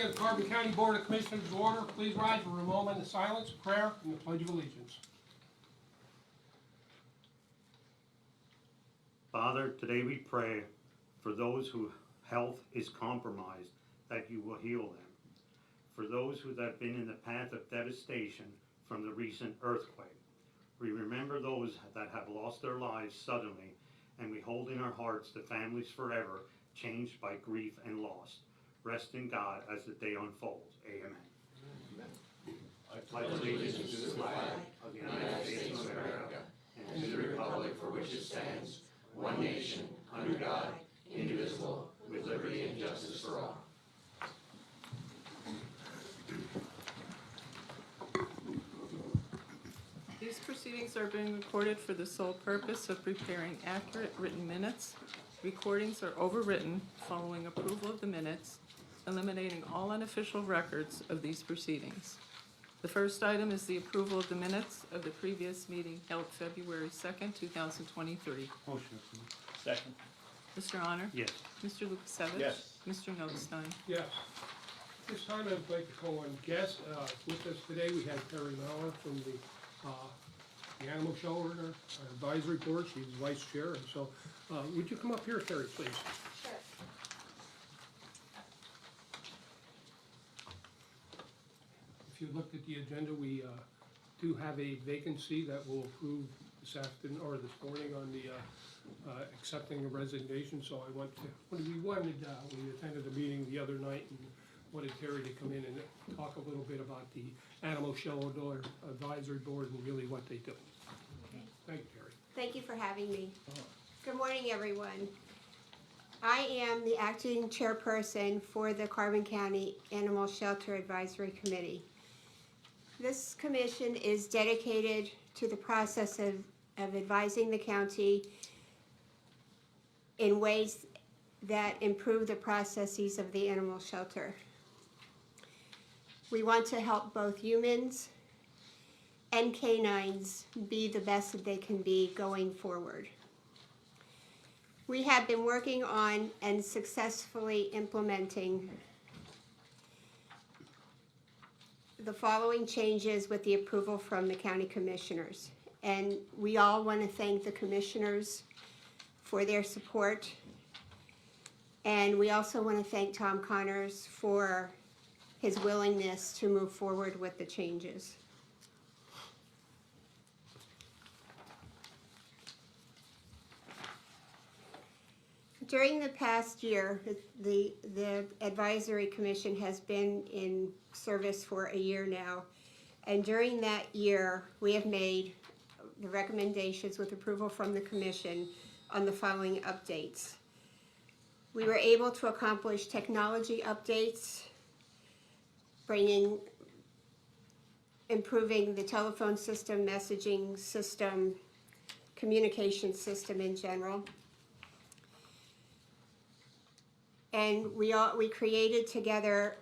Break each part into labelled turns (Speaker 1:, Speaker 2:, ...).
Speaker 1: of the Carbon County Board of Commissioners to order. Please rise for a moment of silence, prayer, and the Pledge of Allegiance.
Speaker 2: Father, today we pray for those whose health is compromised, that you will heal them. For those who have been in the path of devastation from the recent earthquake. We remember those that have lost their lives suddenly, and we hold in our hearts the families forever changed by grief and loss. Rest in God as the day unfolds. Amen. I pledge allegiance to the flag of the United States of America and to the republic for which it stands, one nation, under God, indivisible, with liberty and justice for all.
Speaker 3: These proceedings are being recorded for the sole purpose of preparing accurate written minutes. Recordings are overwritten following approval of the minutes, eliminating all unofficial records of these proceedings. The first item is the approval of the minutes of the previous meeting held February 2nd, 2023.
Speaker 2: Motion approved.
Speaker 4: Second.
Speaker 3: Mr. Honor?
Speaker 2: Yes.
Speaker 3: Mr. Lukasevich?
Speaker 4: Yes.
Speaker 3: Mr. Notstein?
Speaker 1: Yes. This time I'd like to call on guests. With us today we have Terry Mauer from the Animal Shelter Advisory Board. She's Vice Chair. And so would you come up here, Terry, please?
Speaker 5: Sure.
Speaker 1: If you looked at the agenda, we do have a vacancy that we'll approve this afternoon or this morning on the accepting a resignation. So we attended the meeting the other night and wanted Terry to come in and talk a little bit about the Animal Shelter Advisory Board and really what they do.
Speaker 5: Okay.
Speaker 1: Thank you, Terry.
Speaker 5: Thank you for having me. Good morning, everyone. I am the acting chairperson for the Carbon County Animal Shelter Advisory Committee. This commission is dedicated to the process of advising the county in ways that improve the processes of the animal shelter. We want to help both humans and canines be the best that they can be going forward. We have been working on and successfully implementing the following changes with the approval from the county commissioners. And we all want to thank the commissioners for their support. And we also want to thank Tom Connors for his willingness to move forward with the changes. During the past year, the Advisory Commission has been in service for a year now. And during that year, we have made the recommendations with approval from the Commission on the following updates. We were able to accomplish technology updates, improving the telephone system, messaging system, communication system in general. And we created together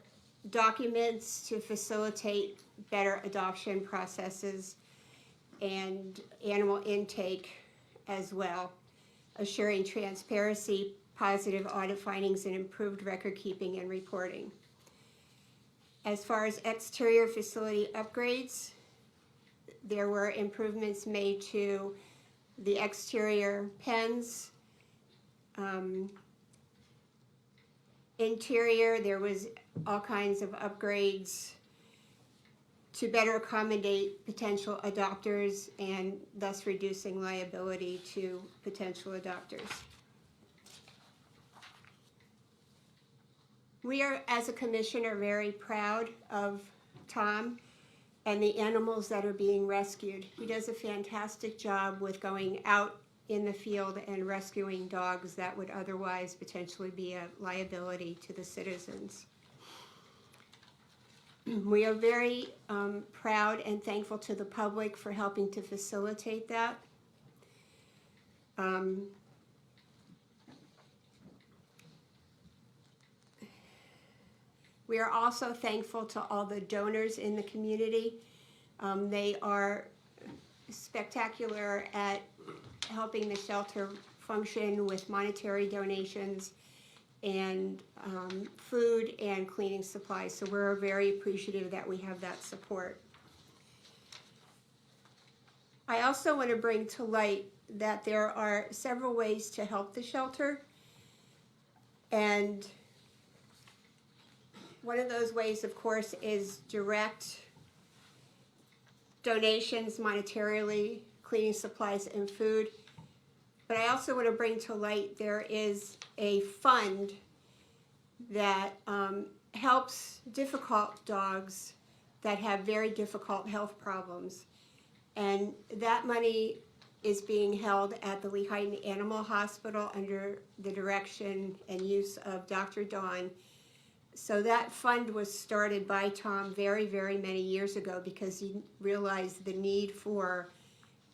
Speaker 5: documents to facilitate better adoption processes and animal intake as well, assuring transparency, positive audit findings, and improved record keeping and reporting. As far as exterior facility upgrades, there were improvements made to the exterior pens. Interior, there was all kinds of upgrades to better accommodate potential adopters and thus reducing liability to potential adopters. We are, as a commission, are very proud of Tom and the animals that are being rescued. He does a fantastic job with going out in the field and rescuing dogs that would otherwise potentially be a liability to the citizens. We are very proud and thankful to the public for helping to facilitate that. We are also thankful to all the donors in the community. They are spectacular at helping the shelter function with monetary donations and food and cleaning supplies. So we're very appreciative that we have that support. I also want to bring to light that there are several ways to help the shelter. And one of those ways, of course, is direct donations monetarily, cleaning supplies, and food. But I also want to bring to light there is a fund that helps difficult dogs that have very difficult health problems. And that money is being held at the Lehighton Animal Hospital under the direction and use of Dr. Dawn. So that fund was started by Tom very, very many years ago because he realized the need for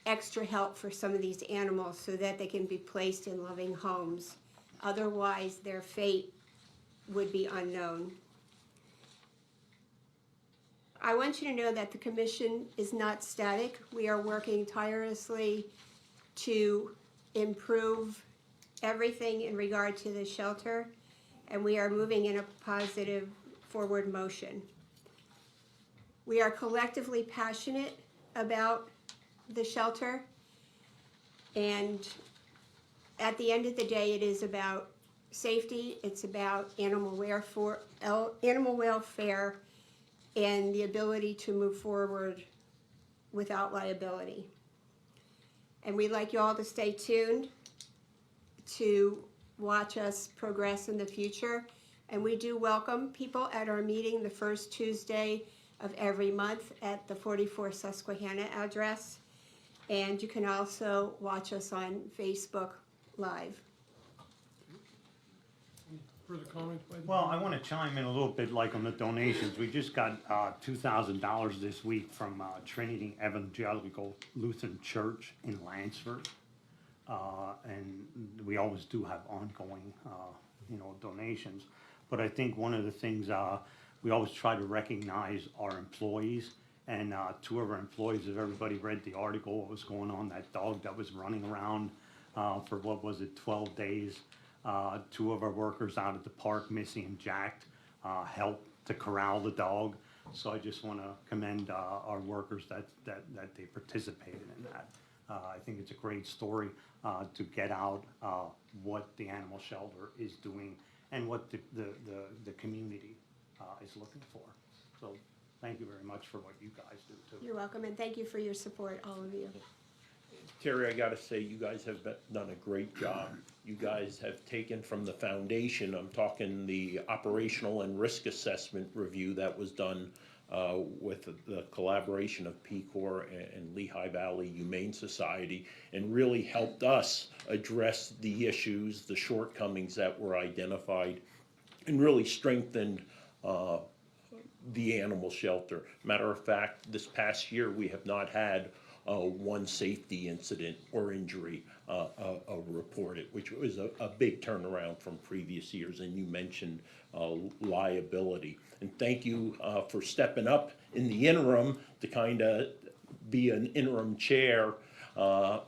Speaker 5: extra help for some of these animals so that they can be placed in loving homes. Otherwise, their fate would be unknown. I want you to know that the commission is not static. We are working tirelessly to improve everything in regard to the shelter, and we are moving in a positive forward motion. We are collectively passionate about the shelter, and at the end of the day, it is about safety, it's about animal welfare, and the ability to move forward without liability. And we'd like you all to stay tuned to watch us progress in the future. And we do welcome people at our meeting the first Tuesday of every month at the 44 Susquehanna address. And you can also watch us on Facebook Live.
Speaker 1: Further comments by the
Speaker 2: Well,
Speaker 1: board?
Speaker 2: I want to chime in a little bit like on the donations. We just got $2,000 this week from Trinity Evangelical Lutheran Church in Lansford. And we always do have ongoing, donations. But I think one of the things, we always try to recognize our employees. And two of our employees, if everybody read the article, what was going on, that dog that was running around for, 12 days. Two of our workers out at the park, Missy and Jack, helped to corral the dog. So I just want to commend our workers that they participated in that. I think it's a great story to get out what the animal shelter is doing and what the community is looking for. So thank you very much for what you guys do too.
Speaker 5: You're welcome, and thank you for your support, all of you.
Speaker 4: Terry, I gotta say, you guys have done a great job. You guys have taken from the foundation, I'm talking the operational and risk assessment review that was done with the collaboration of Peace Corps and Lehigh Valley Humane Society, and really helped us address the issues, the shortcomings that were identified, and really strengthened the animal shelter. Matter of fact, this past year, we have not had one safety incident or injury reported, which was a big turnaround from previous years. And you mentioned liability. And thank you for stepping up in the interim to kind of be an interim chair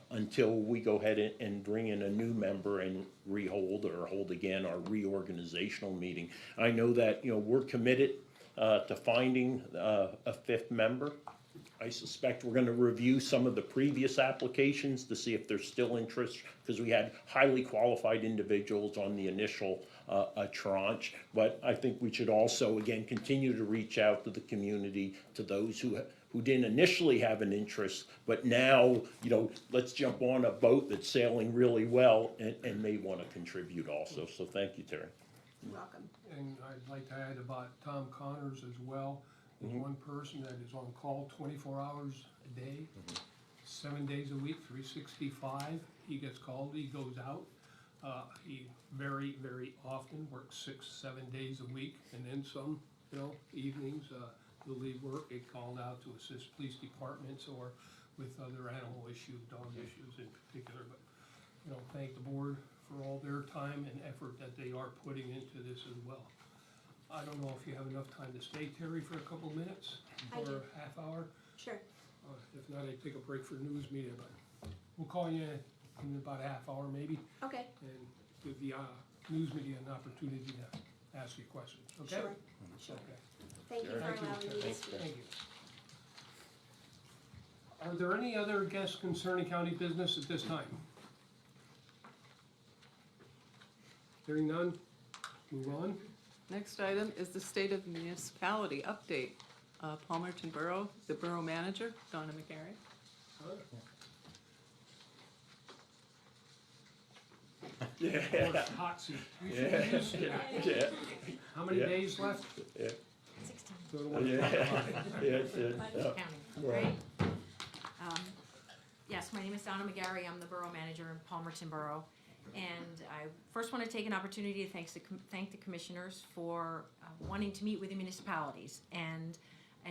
Speaker 4: until we go ahead and bring in a new member and hold again our reorganizational meeting. I know that we're committed to finding a fifth member. I suspect we're going to review some of the previous applications to see if there's still interest, because we had highly qualified individuals on the initial tranche. But I think we should also, again, continue to reach out to the community, to those who didn't initially have an interest, but now, let's jump on a boat that's sailing really well and may want to contribute also. So thank you, Terry.
Speaker 5: You're welcome.
Speaker 1: And I'd like to add about Tom Connors as well. There's one person that is on call 24 hours a day, 7 days a week, 365. He gets called, he goes out. He very, very often works 6-7 days a week, and then some, evenings, he'll leave work, get called out to assist police departments or with other animal issues, dog issues in particular. But, thank the board for all their time and effort that they are putting into this as well. I don't know if you have enough time to stay, Terry, for a couple minutes,
Speaker 5: I do.
Speaker 1: or a half hour.
Speaker 5: Sure.
Speaker 1: If not, I'd take a break for news media, but we'll call you in about a half hour maybe,
Speaker 5: Okay.
Speaker 1: and give the news media an opportunity to ask you questions, okay?
Speaker 5: Sure, sure.
Speaker 1: Okay.
Speaker 5: Thank you for
Speaker 1: Thank you.
Speaker 5: allowing me to
Speaker 4: Thanks,
Speaker 5: speak.
Speaker 1: Thank you. Are there any other guests concerning county business at this time? Hearing none, move on.
Speaker 3: Next item is the State of Municipality update. Palmerton Borough, the Borough Manager, Donna McGarry.
Speaker 4: Yeah,
Speaker 1: Hot seat. You should
Speaker 4: yeah,
Speaker 1: be used to that.
Speaker 4: yeah,
Speaker 1: How many
Speaker 4: Yeah.
Speaker 1: days left?
Speaker 4: yeah,
Speaker 6: 16.
Speaker 1: Go to one.
Speaker 4: yeah, yeah, yeah.
Speaker 6: Counting,
Speaker 4: Right.
Speaker 6: right? Yes, my name is Donna McGarry. I'm the Borough Manager in Palmerton Borough. And I first want to take an opportunity to thank the commissioners for wanting to meet with the municipalities and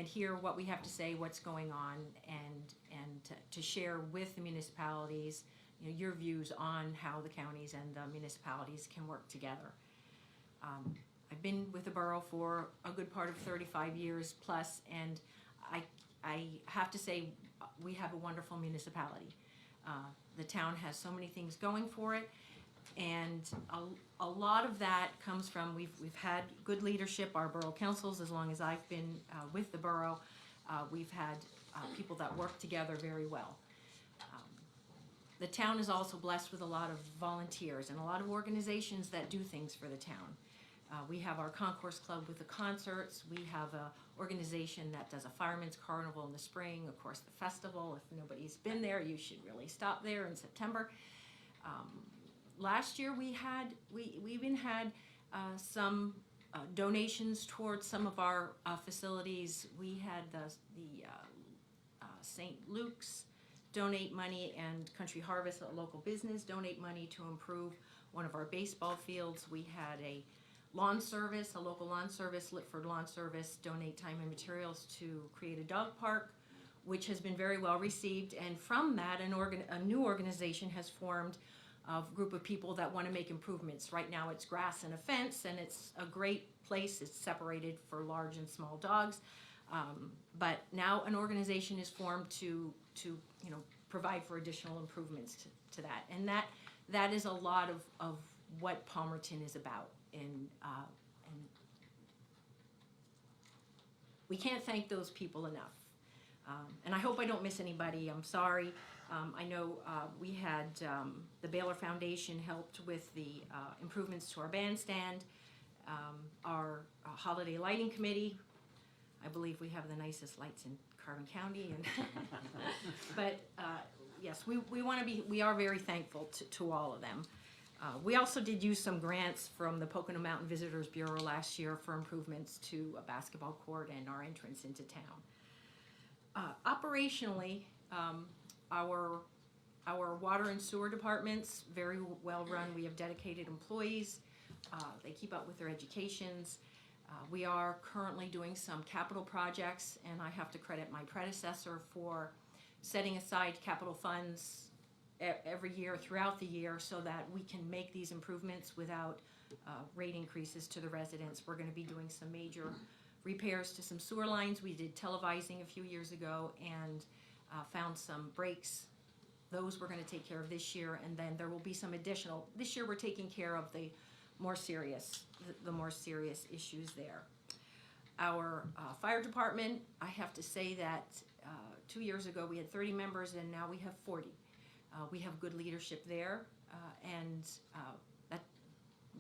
Speaker 6: hear what we have to say, what's going on, and to share with the municipalities, you know, your views on how the counties and the municipalities can work together. I've been with the borough for a good part of 35 years plus, and I have to say we have a wonderful municipality. The town has so many things going for it, and a lot of that comes from we've had good leadership. Our borough councils, as long as I've been with the borough, we've had people that work together very well. The town is also blessed with a lot of volunteers and a lot of organizations that do things for the town. We have our concourse club with the concerts. We have a organization that does a fireman's carnival in the spring. Of course, the festival. If nobody's been there, you should really stop there in September. Last year we even had some donations towards some of our facilities. We had the St. Luke's donate money, and Country Harvest, a local business, donate money to improve one of our baseball fields. We had a lawn service, a local lawn service, Litford Lawn Service, donate time and materials to create a dog park, which has been very well received. And from that, a new organization has formed a group of people that want to make improvements. Right now it's grass and a fence, and it's a great place. It's separated for large and small dogs. But now an organization is formed to provide for additional improvements to that. And that is a lot of what Palmerton is about. And we can't thank those people enough. And I hope I don't miss anybody. I'm sorry. I know we had the Baylor Foundation helped with the improvements to our bandstand, our holiday lighting committee. I believe we have the nicest lights in Carbon County, and but yes, we are very thankful to all of them. We also did use some grants from the Pocono Mountain Visitors Bureau last year for improvements to a basketball court and our entrance into town. Operationally, our water and sewer departments, very well run. We have dedicated employees. They keep up with their educations. We are currently doing some capital projects, and I have to credit my predecessor for setting aside capital funds every year throughout the year so that we can make these improvements without rate increases to the residents. We're going to be doing some major repairs to some sewer lines. We did televising a few years ago and found some breaks. Those we're going to take care of this year, and then there will be some additional. This year we're taking care of the more serious issues there. Our fire department, I have to say that 2 years ago we had 30 members, and now we have 40. We have good leadership there, and that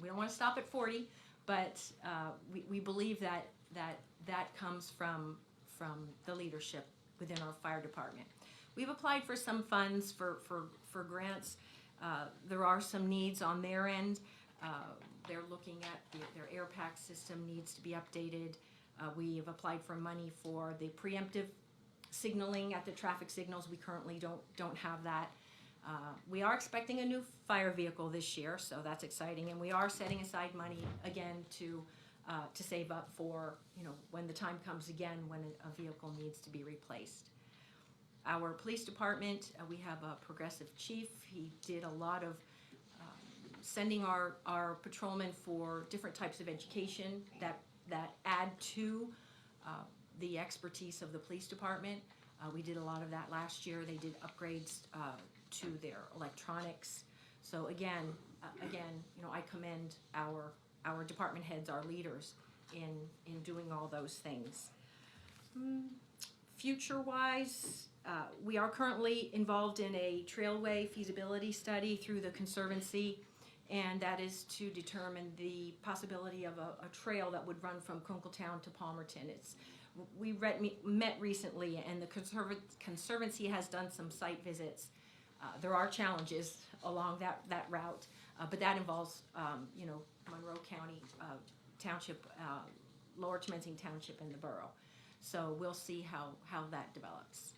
Speaker 6: we don't want to stop at 40, but we believe that comes from the leadership within our fire department. We've applied for some funds for grants. There are some needs on their end. They're looking at their air pack system needs to be updated. We have applied for money for the preemptive signaling at the traffic signals. We currently don't have that. We are expecting a new fire vehicle this year, so that's exciting, and we are setting aside money again to save up for when the time comes again when a vehicle needs to be replaced. Our police department, we have a progressive chief. He did a lot of sending our patrolmen for different types of education that add to the expertise of the police department. We did a lot of that last year. They did upgrades to their electronics So again, you know, I commend our department heads, our leaders in doing all those things. Future-wise, we are currently involved in a trailway feasibility study through the Conservancy, and that is to determine the possibility of a trail that would run from Kunkletown to Palmerton. We met recently, and the Conservancy has done some site visits. There are challenges along that route, but that involves, you know, Monroe County Township, Lower Temensing Township, and the borough. So we'll see how that develops.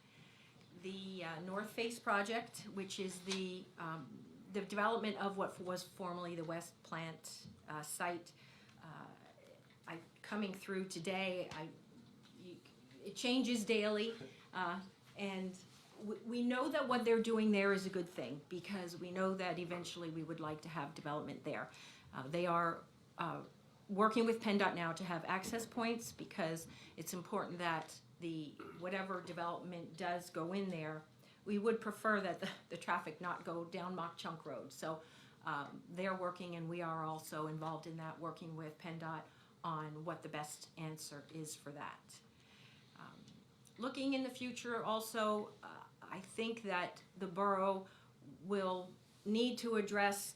Speaker 6: The North Face project, which is the development of what was formerly the West Plant site. Coming through today, it changes daily, and we know that what they're doing there is a good thing, because we know that eventually we would like to have development there. They are working with PennDOT now to have access points, because it's important that whatever development does go in there, we would prefer that the traffic not go down Mock Chunk Road. So they're working, and we are also involved in that, working with PennDOT on what the best answer is for that. Looking in the future also, I think that the borough will need to address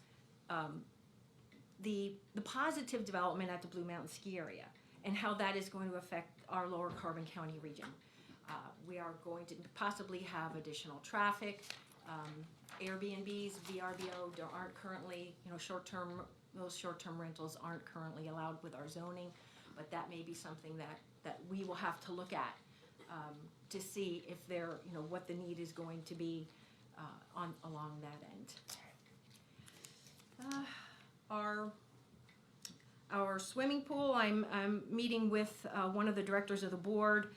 Speaker 6: the positive development at the Blue Mountain Ski Area, and how that is going to affect our Lower Carbon County region. We are going to possibly have additional traffic. Airbnbs, VRBO, there aren't currently, you know, those short-term rentals aren't currently allowed with our zoning, but that may be something that we will have to look at to see if there, you know, what the need is going to be along that end. Our swimming pool, I'm meeting with one of the directors of the board.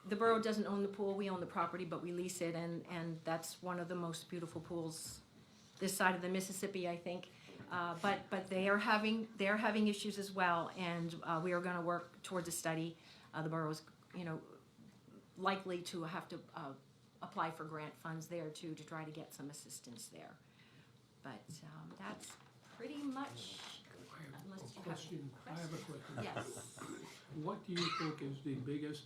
Speaker 6: The borough doesn't own the pool, we own the property, but we lease it, and that's one of the most beautiful pools this side of the Mississippi, I think. But they are having issues as well, and we are going to work towards a study. The borough is, you know, likely to have to apply for grant funds there too, to try to get some assistance there. But that's pretty much.
Speaker 1: I have a question.
Speaker 6: Yes.
Speaker 1: What do you think is the biggest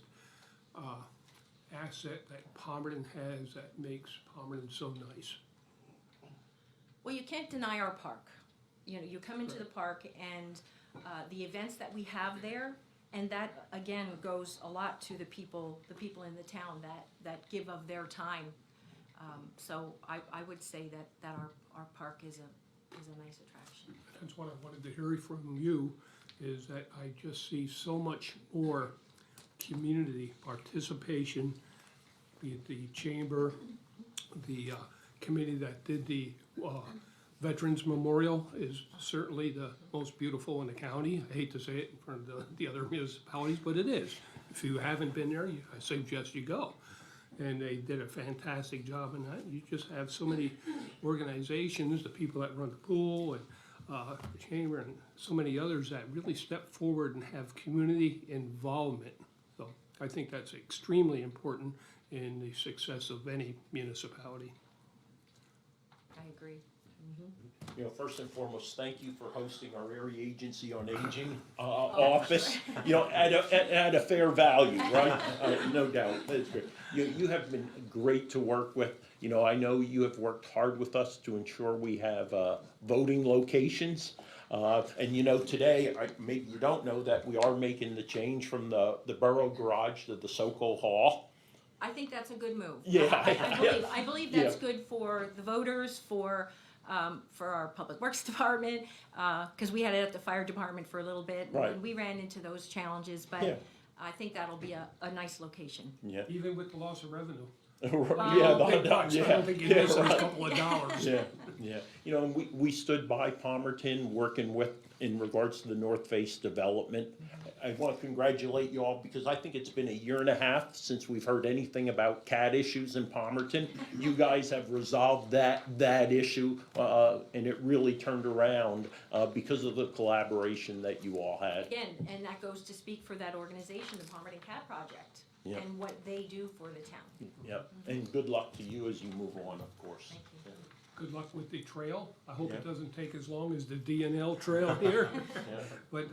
Speaker 1: asset that Palmerton has that makes Palmerton so nice?
Speaker 6: Well, you can't deny our park. You know, you come into the park, and the events that we have there, and that again goes a lot to the people in the town that give of their time. So I would say that our park is a nice attraction.
Speaker 1: That's what I wanted to hear from you, is that I just see so much more community participation, be it the chamber, the committee that did the Veterans Memorial is certainly the most beautiful in the county. I hate to say it in front of the other municipalities, but it is. If you haven't been there, I suggest you go. And they did a fantastic job in that. You just have so many organizations, the people that run the pool, and the chamber, and so many others that really step forward and have community involvement. So I think that's extremely important in the success of any municipality.
Speaker 6: I agree.
Speaker 4: You know, first and foremost, thank you for hosting our Area Agency on Aging office, you know, at a fair value, right? No doubt, that's great. You have been great to work with. You know, I know you have worked hard with us to ensure we have voting locations. And you know, today, maybe you don't know that we are making the change from the borough garage to the SOCO Hall.
Speaker 6: I think that's a good move.
Speaker 4: Yeah,
Speaker 6: I believe that's good for the voters, for our public works department, because we had it at the fire department for a little bit,
Speaker 4: Right.
Speaker 6: and we ran into those challenges. But
Speaker 4: Yeah.
Speaker 6: I think that'll be a nice location.
Speaker 4: Yeah.
Speaker 1: Even with the loss of revenue.
Speaker 4: Yeah,
Speaker 1: Big bucks, I don't think you miss a couple of dollars.
Speaker 4: Yeah, yeah. You know, and we stood by Palmerton working with, in regards to the North Face development. I want to congratulate you all, because I think it's been a year and a half since we've heard anything about CAD issues in Palmerton. You guys have resolved that issue, and it really turned around because of the collaboration that you all had.
Speaker 6: Again, and that goes to speak for that organization, the Palmerton CAD Project,
Speaker 4: Yeah.
Speaker 6: and what they do for the town.
Speaker 4: Yep, and good luck to you as you move on, of course.
Speaker 6: Thank you.
Speaker 1: good luck with the trail. I hope it doesn't take as long as the DNL trail here. But,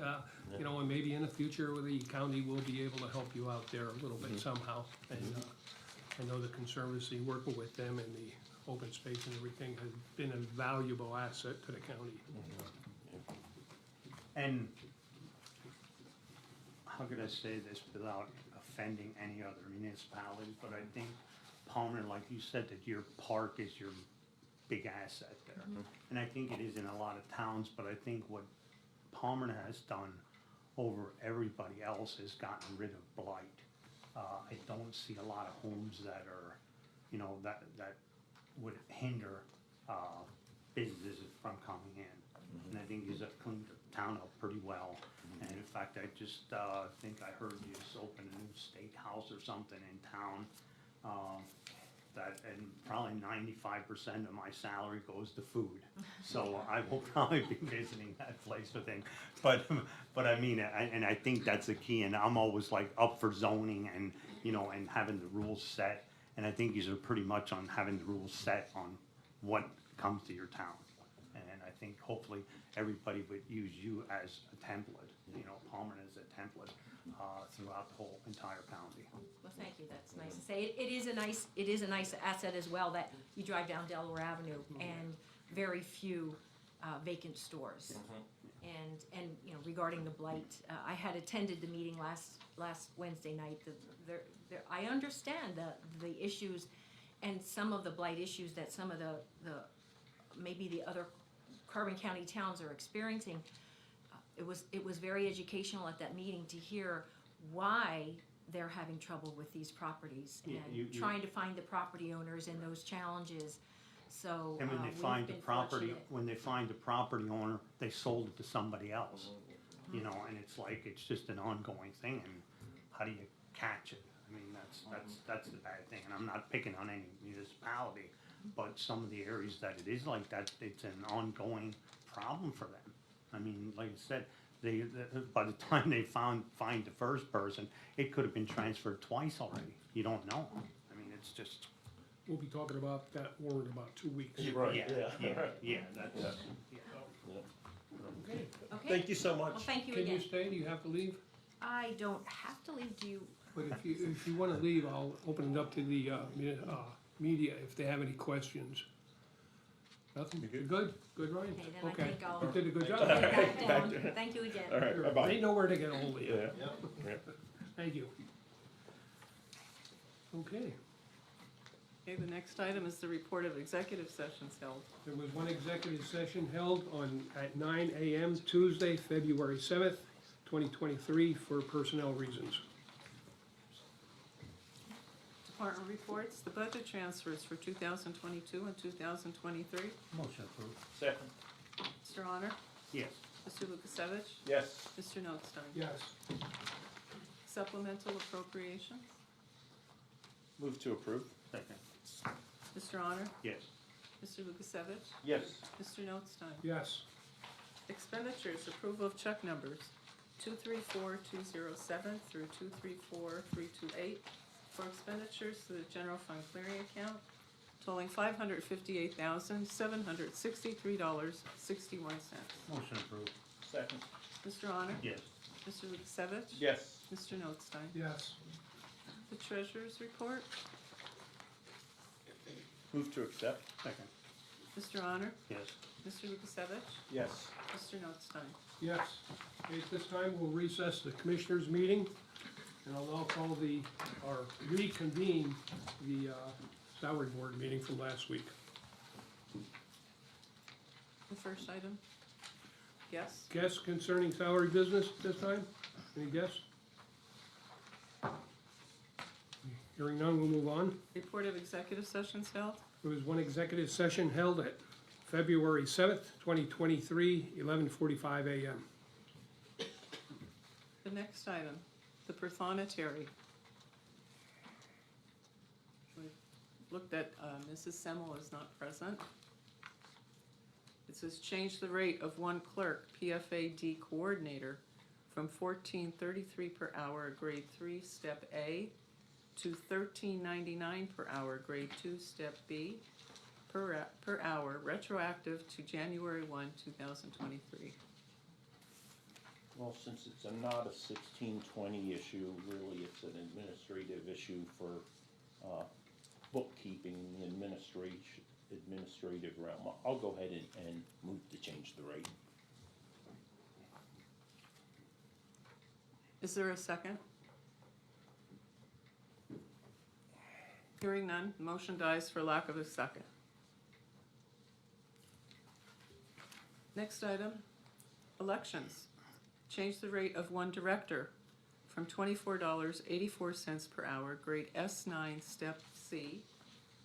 Speaker 1: you know, and maybe in the future, the county will be able to help you out there a little bit somehow. And I know the Conservancy, working with them and the open space and everything, has been a valuable asset to the county.
Speaker 2: And how could I say this without offending any other municipalities, but I think Palmer, like you said, that your park is your big asset there. And I think it is in a lot of towns, but I think what Palmer has done over everybody else is gotten rid of blight. I don't see a lot of homes that are, you know, that would hinder businesses from coming in. And I think he's cleaned the town up pretty well. And in fact, I just think I heard you just open a new steakhouse or something in town. That, and probably 95% of my salary goes to food. So I will probably be visiting that place with him. But I mean, and I think that's the key. And I'm always like up for zoning and, you know, and having the rules set. And I think these are pretty much on having the rules set on what comes to your town. And I think hopefully everybody would use you as a template, you know, Palmer as a template throughout the whole entire county.
Speaker 6: Well, thank you, that's nice to say. It is a nice asset as well that you drive down Delaware Avenue and very few vacant stores. And you know, regarding the blight, I had attended the meeting last Wednesday night. I understand the issues and some of the blight issues that some of the maybe the other Carbon County towns are experiencing. It was very educational at that meeting to hear why they're having trouble with these properties and trying to find the property owners and those challenges. So
Speaker 2: And when they find the property owner, they sold it to somebody else. You know, and it's like, it's just an ongoing thing, and how do you catch it? I mean, that's the bad thing, and I'm not picking on any municipality, but some of the areas that it is like that, it's an ongoing problem for them. I mean, like I said, by the time they find the first person, it could have been transferred twice already. You don't know. I mean, it's just.
Speaker 1: We'll be talking about that more in about 2 weeks.
Speaker 4: Right,
Speaker 2: Yeah, that's. Yeah.
Speaker 1: Okay.
Speaker 6: Okay.
Speaker 4: Thank you so
Speaker 6: Well,
Speaker 4: much.
Speaker 6: thank you
Speaker 1: Can you
Speaker 6: again.
Speaker 1: stay? Do you have to leave?
Speaker 6: I don't have to leave. Do you?
Speaker 1: But if you want to leave, I'll open it up to the media if they have any questions. Nothing?
Speaker 4: You good?
Speaker 1: You good? Good, Ryan?
Speaker 6: Okay, then I think I'll
Speaker 1: You did a good job.
Speaker 6: get back down. Thank you again.
Speaker 4: All right, bye-bye.
Speaker 1: They know where to get a hold of you.
Speaker 4: Yeah.
Speaker 1: Thank you. Okay.
Speaker 3: Okay, the next item is the report of executive sessions held.
Speaker 1: There was one executive session held at 9 a.m. Tuesday, February 7th, 2023, for personnel reasons.
Speaker 3: Department reports, the budget transfers for 2022 and 2023.
Speaker 2: Motion approved.
Speaker 4: Second.
Speaker 3: Mr. Honor?
Speaker 2: Yes.
Speaker 3: Mr. Lukasevich?
Speaker 4: Yes.
Speaker 3: Mr. Notstein?
Speaker 1: Yes.
Speaker 3: Supplemental appropriations.
Speaker 4: Move to approve.
Speaker 2: Second.
Speaker 3: Mr. Honor?
Speaker 2: Yes.
Speaker 3: Mr. Lukasevich?
Speaker 4: Yes.
Speaker 3: Mr. Notstein?
Speaker 1: Yes.
Speaker 3: Expenditures, approval of check numbers 234207 through 234328 for expenditures to the general fund clearing account totaling $558,763.61.
Speaker 2: Motion approved.
Speaker 4: Second.
Speaker 3: Mr. Honor?
Speaker 2: Yes.
Speaker 3: Mr. Lukasevich?
Speaker 4: Yes.
Speaker 3: Mr. Notstein?
Speaker 1: Yes.
Speaker 3: The treasurer's report.
Speaker 4: Move to accept.
Speaker 2: Second.
Speaker 3: Mr. Honor?
Speaker 2: Yes.
Speaker 3: Mr. Lukasevich?
Speaker 4: Yes.
Speaker 3: Mr. Notstein?
Speaker 1: Yes. Okay, at this time, we'll recess the commissioners' meeting, and I'll now call reconvene the salary board meeting from last week.
Speaker 3: The first item? Yes?
Speaker 1: Guests concerning salary business at this time? Any guests? Hearing none, we'll move on.
Speaker 3: Report of executive sessions held.
Speaker 1: There was one executive session held at February 7th, 2023, 11:45 a.m.
Speaker 3: The next item, the prothonotary. We looked at, Mrs. Semmel is not present. It says change the rate of one clerk, PFAD coordinator, from $14.33 per hour, grade 3, step A, to $13.99 per hour, grade 2, step B, per hour, retroactive to January 1, 2023.
Speaker 4: Well, since it's not a 1620 issue, really it's an administrative issue for bookkeeping, administrative realm. I'll go ahead and move to change the rate.
Speaker 3: Is there a second? Hearing none, motion dies for lack of a second. Next item, elections. Change the rate of one director from $24.84 per hour, grade S9, step C,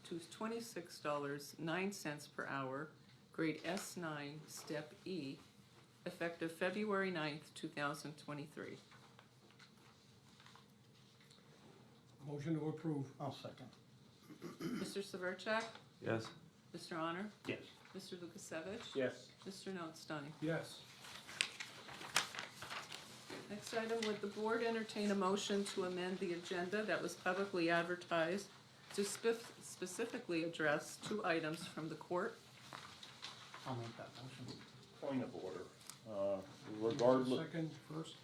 Speaker 3: to $26.09 per hour, grade S9, step E, effective February 9th, 2023.
Speaker 1: Motion to approve.
Speaker 7: I'll second.
Speaker 3: Mr. Severcek?
Speaker 7: Yes.
Speaker 3: Mr. Honor?
Speaker 2: Yes.
Speaker 3: Mr. Lukasevich?
Speaker 4: Yes.
Speaker 3: Mr. Notstein?
Speaker 1: Yes.
Speaker 3: Next item, would the board entertain a motion to amend the agenda that was publicly advertised to specifically address 2 items from the court?
Speaker 7: I'll make that motion.
Speaker 4: Point of order. Regardless,
Speaker 1: Second first,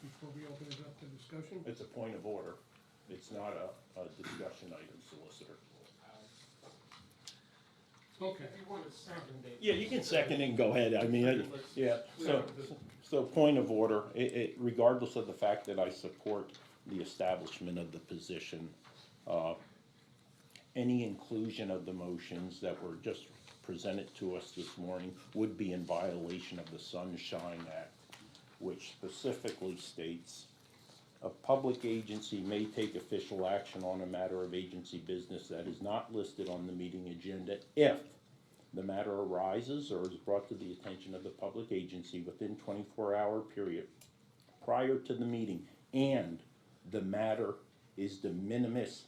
Speaker 1: before we open it up to discussion.
Speaker 4: it's a point of order. It's not a discussion item, solicitor.
Speaker 1: Okay.
Speaker 4: Yeah, you can second and go ahead. I mean, yeah, so point of order, regardless of the fact that I support the establishment of the position, any inclusion of the motions that were just presented to us this morning would be in violation of the Sunshine Act, which specifically states, a public agency may take official action on a matter of agency business that is not listed on the meeting agenda if the matter arises or is brought to the attention of the public agency within 24-hour period prior to the meeting, and the matter is de minimis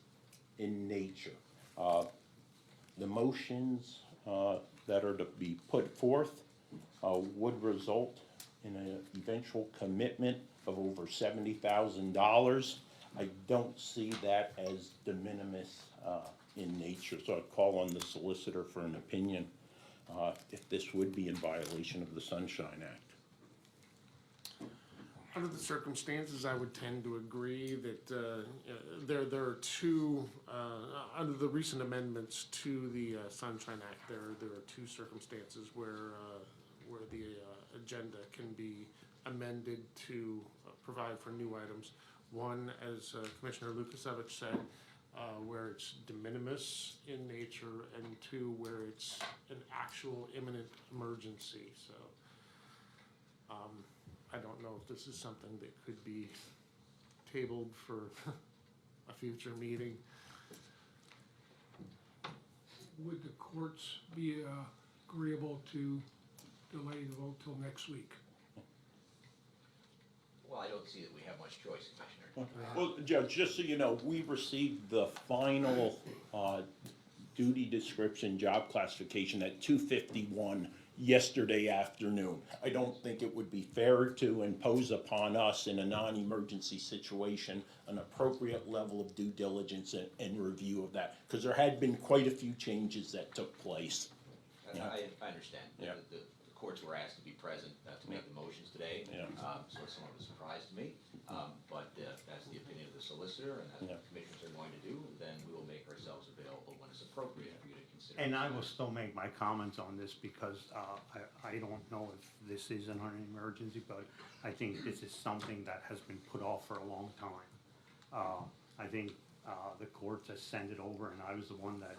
Speaker 4: in nature. The motions that are to be put forth would result in an eventual commitment of over $70,000. I don't see that as de minimis in nature, so I'd call on the solicitor for an opinion if this would be in violation of the Sunshine Act.
Speaker 8: Under the circumstances, I would tend to agree that there are 2, under the recent amendments to the Sunshine Act, there are 2 circumstances where the agenda can be amended to provide for new items. One, as Commissioner Lukasevich said, where it's de minimis in nature, and 2, where it's an actual imminent emergency. So I don't know if this is something that could be tabled for a future meeting.
Speaker 1: Would the courts be agreeable to delay the vote till next week?
Speaker 9: Well, I don't see that we have much choice, Commissioner.
Speaker 4: Well, Judge, just so you know, we received the final duty description, job classification at 2:51 yesterday afternoon. I don't think it would be fair to impose upon us in a non-emergency situation an appropriate level of due diligence and review of that, because there had been quite a few changes that took place. Yeah.
Speaker 9: I understand.
Speaker 4: Yeah.
Speaker 9: The courts were asked to be present to make the motions today.
Speaker 4: Yeah.
Speaker 9: So it's somewhat of a surprise to me. But that's the opinion of the solicitor, and that's what the commissioners are going to do. Then we will make ourselves available when it's appropriate for you to consider.
Speaker 2: And I will still make my comments on this because I don't know if this is an emergency, but I think this is something that has been put off for a long time. I think the courts has sent it over, and I was the one that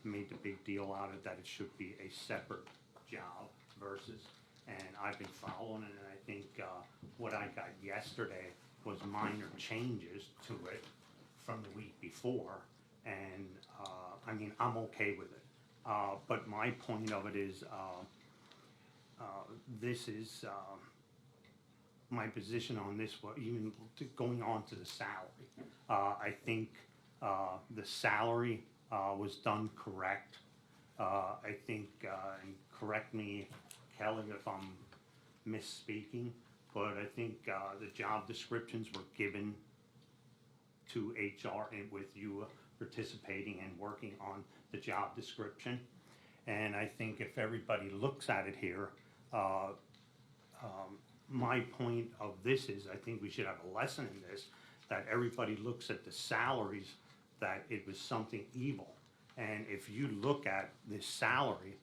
Speaker 2: made the big deal out of that it should be a separate job versus, and I've been following it, and I think what I got yesterday was minor changes to it from the week before, and I mean, I'm okay with it. But my point of it is, this is, my position on this, even going on to the salary. I think the salary was done correct. I think, and correct me, Kelly, if I'm misspeaking, but I think the job descriptions were given to HR and with you participating and working on the job description. And I think if everybody looks at it here, my point of this is, I think we should have a lesson in this, that everybody looks at the salaries, that it was something evil. And if you look at this salary,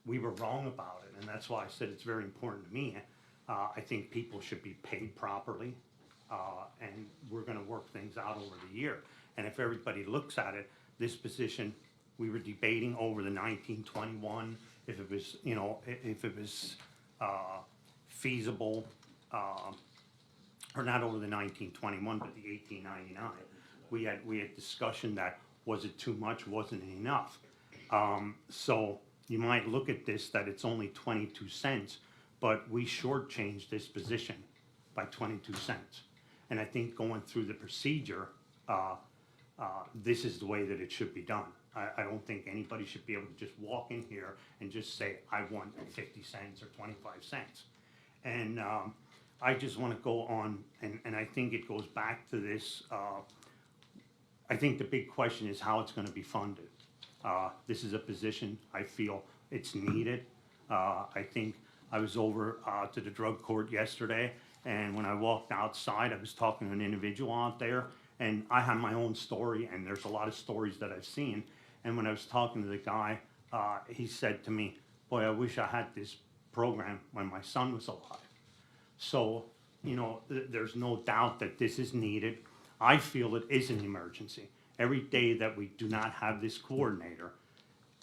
Speaker 2: we were wrong about it, and that's why I said it's very important to me. I think people should be paid properly, and we're gonna work things out over the year. And if everybody looks at it, this position, we were debating over the 1921, if it was, you know, if it was feasible, or not over the 1921, but the 1899. We had discussion that, was it too much, wasn't it enough? So you might look at this that it's only 22 cents, but we shortchanged this position by 22 cents. And I think going through the procedure, this is the way that it should be done. I don't think anybody should be able to just walk in here and just say, I want 50 cents or 25 cents. And I just want to go on, and I think it goes back to this, I think the big question is how it's going to be funded. This is a position I feel it's needed. I think I was over to the drug court yesterday, and when I walked outside, I was talking to an individual out there, and I have my own story, and there's a lot of stories that I've seen. And when I was talking to the guy, he said to me, boy, I wish I had this program when my son was alive. So, you know, there's no doubt that this is needed. I feel it is an emergency. Every day that we do not have this coordinator,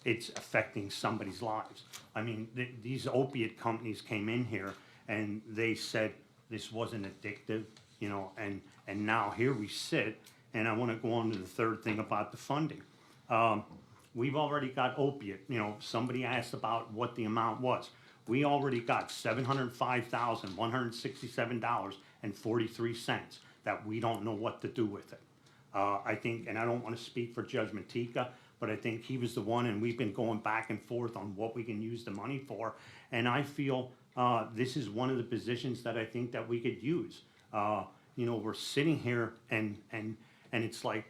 Speaker 2: it's affecting somebody's lives. I mean, these opiate companies came in here and they said this wasn't addictive, you know, and now here we sit, and I want to go on to the third thing about the funding. We've already got opiate, you know, somebody asked about what the amount was. We already got $705,167.43 that we don't know what to do with it. I think, and I don't want to speak for Judge Matika, but I think he was the one, and we've been going back and forth on what we can use the money for. And I feel this is one of the positions that I think that we could use. You know, we're sitting here and it's like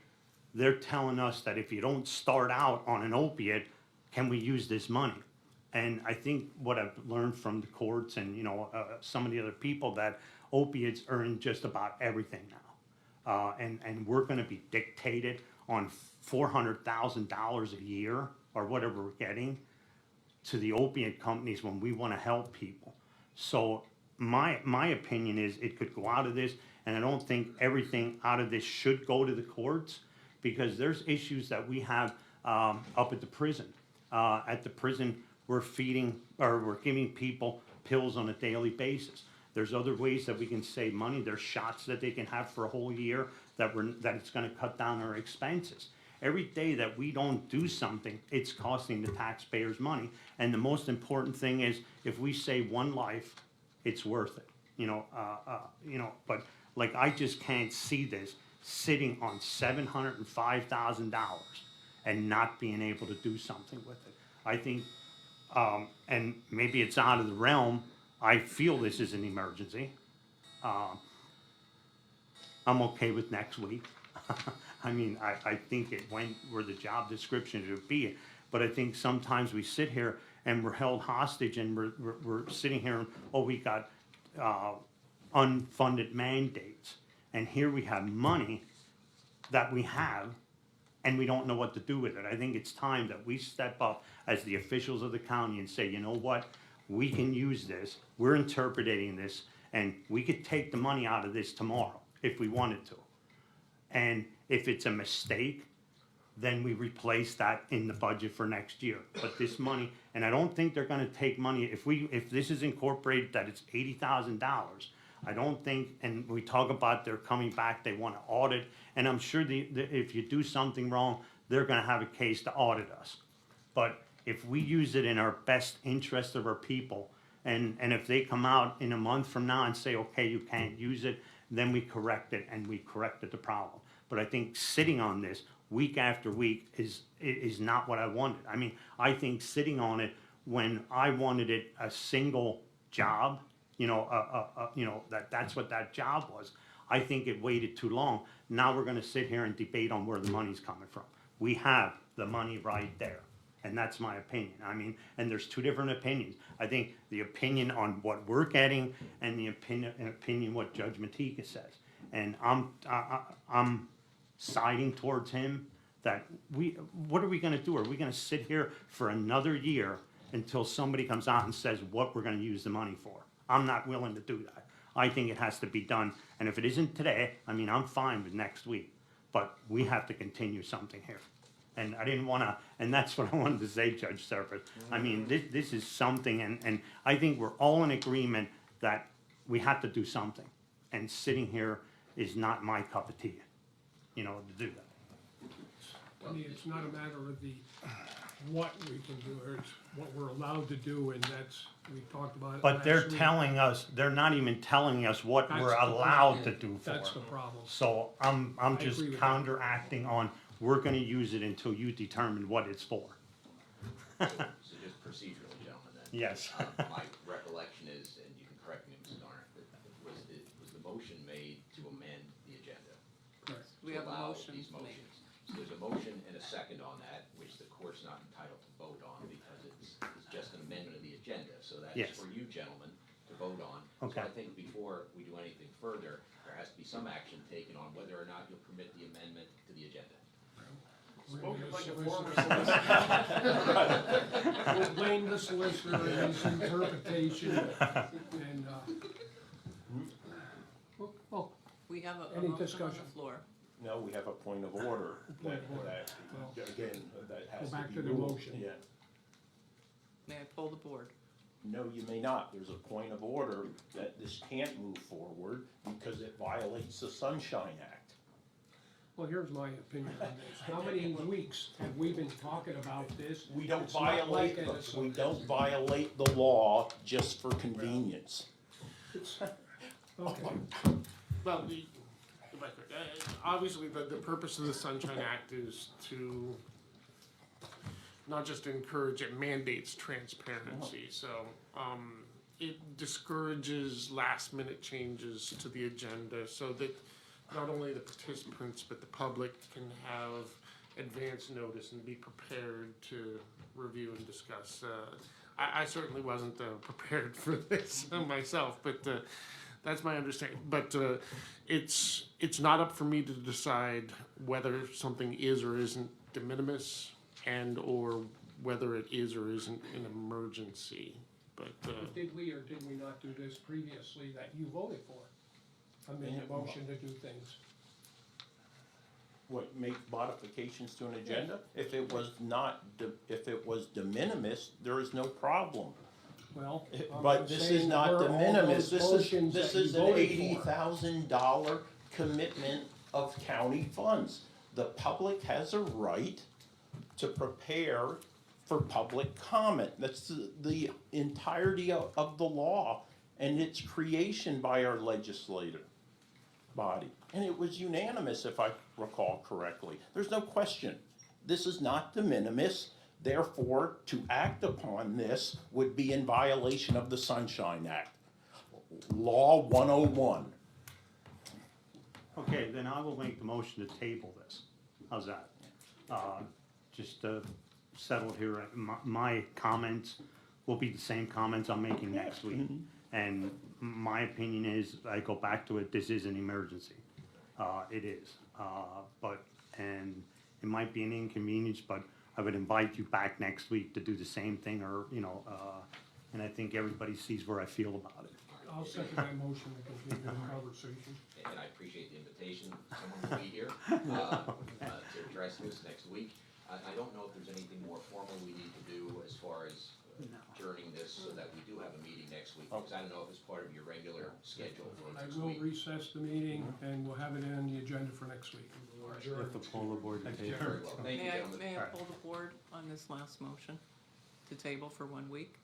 Speaker 2: they're telling us that if you don't start out on an opiate, can we use this money? And I think what I've learned from the courts and, you know, some of the other people, that opiates are in just about everything now. And we're going to be dictated on $400,000 a year or whatever we're getting to the opiate companies when we want to help people. So my opinion is it could go out of this, and I don't think everything out of this should go to the courts, because there's issues that we have up at the prison. At the prison, we're feeding, or we're giving people pills on a daily basis. There's other ways that we can save money. There's shots that they can have for a whole year that it's going to cut down our expenses. Every day that we don't do something, it's costing the taxpayers money. And the most important thing is, if we save one life, it's worth it. You know, but like, I just can't see this sitting on $705,000 and not being able to do something with it. I think, and maybe it's out of the realm, I feel this is an emergency. I'm okay with next week. I mean, I think it went where the job description should be, but I think sometimes we sit here and we're held hostage, and we're sitting here and, oh, we got unfunded mandates, and here we have money that we have, and we don't know what to do with it. I think it's time that we step up as the officials of the county and say, you know what, we can use this, we're interpreting this, and we could take the money out of this tomorrow if we wanted to. And if it's a mistake, then we replace that in the budget for next year. But this money, and I don't think they're gonna take money, if this is incorporated that it's $80,000, I don't think, and we talk about they're coming back, they wanna audit, and I'm sure if you do something wrong, they're gonna have a case to audit us. But if we use it in our best interest of our people, and if they come out in a month from now and say, okay, you can't use it, then we correct it, and we corrected the problem. But I think sitting on this week after week is not what I wanted. I mean, I think sitting on it when I wanted it a single job, you know, that's what that job was. I think it waited too long. Now we're going to sit here and debate on where the money's coming from. we have the money right there. And that's my opinion. I mean, and there's two different opinions. I think the opinion on what we're getting and the opinion what Judge Matika says. And I'm siding towards him that what are we gonna do? Are we gonna sit here for another year until somebody comes out and says what we're gonna use the money for? I'm not willing to do that. I think it has to be done. And if it isn't today, I mean, I'm fine with next week. But we have to continue something here. And I didn't want to, and that's what I wanted to say, Judge Serpent. I mean, this is something, and I think we're all in agreement that we have to do something. And sitting here is not my cup of tea, you know, to do that.
Speaker 1: I mean, it's not a matter of the, what we can do, or it's what we're allowed to do, and that's, we talked about it
Speaker 2: But they're
Speaker 1: last week.
Speaker 2: telling us, they're not even telling us what
Speaker 1: That's
Speaker 2: we're
Speaker 1: the
Speaker 2: allowed to
Speaker 1: problem.
Speaker 2: do for
Speaker 1: That's the
Speaker 2: it.
Speaker 1: problem.
Speaker 2: So I'm just
Speaker 1: agree with that.
Speaker 2: counteracting on, we're gonna use it until you determine what it's for.
Speaker 9: So just procedurally, gentlemen, then.
Speaker 2: Yes.
Speaker 9: My recollection is, and you can correct me, Mrs. Garner, that was the motion made to amend the agenda?
Speaker 1: Correct.
Speaker 3: We
Speaker 9: To
Speaker 3: have a
Speaker 9: allow
Speaker 3: motion
Speaker 9: these
Speaker 3: made.
Speaker 9: motions. So there's a motion and a second on that, which the court's not entitled to vote on because it's just an amendment of the agenda. So that
Speaker 2: Yes.
Speaker 9: is for you gentlemen to vote on.
Speaker 2: Okay.
Speaker 9: So I think before we do anything further, there has to be some action taken on whether or not you'll permit the amendment to the agenda.
Speaker 1: Spoken
Speaker 8: like a
Speaker 1: We'll blame the solicitor and his interpretation, and, well,
Speaker 3: We have a
Speaker 1: Any
Speaker 3: motion on
Speaker 1: discussion?
Speaker 3: the floor.
Speaker 4: No, we have a point of order
Speaker 1: Point of order.
Speaker 4: that, again, that has
Speaker 1: Go back
Speaker 4: to
Speaker 1: to
Speaker 4: be
Speaker 1: the
Speaker 4: ruled.
Speaker 1: motion.
Speaker 4: Yeah.
Speaker 3: May I poll the board?
Speaker 4: No, you may not. There's a point of order that this can't move forward because it violates the Sunshine Act.
Speaker 1: well, here's my opinion on this. How many weeks have we been talking about this?
Speaker 4: We don't
Speaker 1: It's not like
Speaker 4: violate,
Speaker 1: it's-
Speaker 4: we don't violate the law just for convenience.
Speaker 1: Okay,
Speaker 8: Well, obviously, the purpose of the Sunshine Act is to not just encourage, it mandates transparency, so, it discourages last-minute changes to the agenda, so that not only the participants, but the public can have advance notice and be prepared to review and discuss. I certainly wasn't prepared for this myself, but that's my understanding. But it's not up for me to decide whether something is or isn't de minimis, and or whether it is or isn't an emergency. But
Speaker 1: did we or did we not do this previously that you voted for? I made a motion to do things.
Speaker 4: What, make modifications to an agenda? If it was not, if it was de minimis, there is no problem.
Speaker 1: Well, I'm
Speaker 4: But this
Speaker 1: saying
Speaker 4: is not
Speaker 1: were
Speaker 4: de
Speaker 1: all
Speaker 4: minimis,
Speaker 1: those
Speaker 4: this
Speaker 1: motions
Speaker 4: is
Speaker 1: that you
Speaker 4: an
Speaker 1: voted for.
Speaker 4: $80,000 commitment of county funds. The public has a right to prepare for public comment. That's the entirety of the law and its creation by our legislative body. And it was unanimous, if I recall correctly. There's no question. This is not de minimis. Therefore, to act upon this would be in violation of the Sunshine Act. Law 101.
Speaker 2: Okay, then I will make the motion to table this. How's that? Just settle it here. My comments will be the same comments I'm making next week. And my opinion is, I go back to it, this is an emergency. It is. And it might be an inconvenience, but I would invite you back next week to do the same thing, or, and I think everybody sees where I feel about it.
Speaker 1: I'll second that motion to continue the conversation.
Speaker 9: And I appreciate the invitation, someone will be here, to address this next week. I don't know if there's anything more formal we need to do as far as adjourning this so that we do have a meeting next week, because I don't know if it's part of your regular schedule for
Speaker 1: I
Speaker 9: next
Speaker 1: will
Speaker 9: week.
Speaker 1: recess the meeting, and we'll have it on the agenda for next week.
Speaker 2: If the polar board to
Speaker 9: Very well, thank you, gentlemen.
Speaker 3: May I poll the board on this last motion to table for 1 week?